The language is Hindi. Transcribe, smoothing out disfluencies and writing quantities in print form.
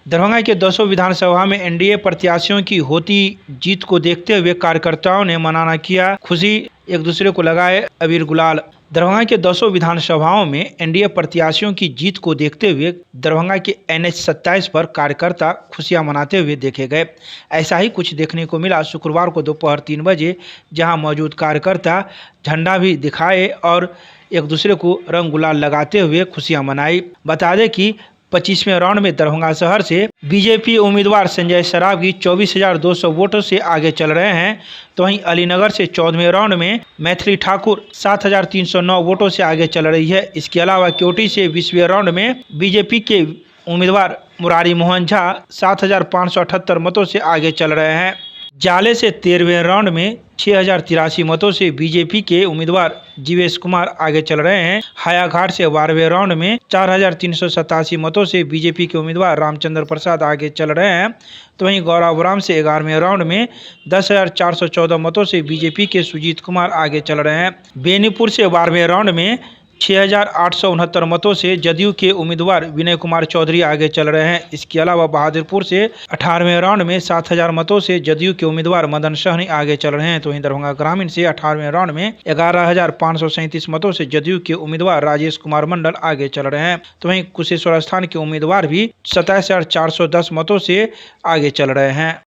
दरभंगा के 200 विधानसभा में एनडीए प्रत्याशियों की होती जीत को देखते हुए कार्यकर्ताओं ने मनाना किया खुशी, एक दूसरे को लगाए अबीर गुलाल। दरभंगा के 200 विधानसभाओं में एनडीए प्रत्याशियों की जीत को देखते हुए दरभंगा के एनएच 27 पर कार्यकर्ता खुशियां मनाते हुए देखे गए। ऐसा ही कुछ देखने को मिला शुक्रवार को दोपहर 3 बजे, जहां मौजूद कार्यकर्ता झंडा भी दिखाए और एक दूसरे को रंग गुलाल लगाते हुए खुशियां मनाई। बता दें कि 25वें राउंड में दरभंगा शहर से बीजेपी उम्मीदवार संजय सरावगी 24,200 वोटों से आगे चल रहे हैं, तो वहीं अलीनगर से 14वें राउंड में मैथिली ठाकुर 7,309 वोटों से आगे चल रही है। इसके अलावा केवटी से 20वें राउंड में बीजेपी के उम्मीदवार मुरारी मोहन झा 7,578 मतों से आगे चल रहे हैं। जाले से 13वें राउंड में 6,083 मतों से बीजेपी के उम्मीदवार जीवेश कुमार आगे चल रहे हैं। हायाघाट से 12वें राउंड में 4,387 मतों से बीजेपी के उम्मीदवार रामचंद्र प्रसाद आगे चल रहे हैं, तो वहीं गौराबुराम से 11वें राउंड में 10,414 मतों से बीजेपी के सुजीत कुमार आगे चल रहे हैं। बेनीपुर से 12वें राउंड में 6,869 मतों से जदयू के उम्मीदवार विनय कुमार चौधरी आगे चल रहे हैं। इसके अलावा बहादुरपुर से 18वें राउंड में 7,000 मतों से जदयू के उम्मीदवार मदन सहनी आगे चल रहे हैं, तो वहीं दरभंगा ग्रामीण से 18वें राउंड में 11,537 मतों से जदयू के उम्मीदवार राजेश कुमार मंडल आगे चल रहे हैं, तो वहीं कुशेश्वर स्थान के उम्मीदवार भी 27,410 मतों से आगे चल रहे हैं।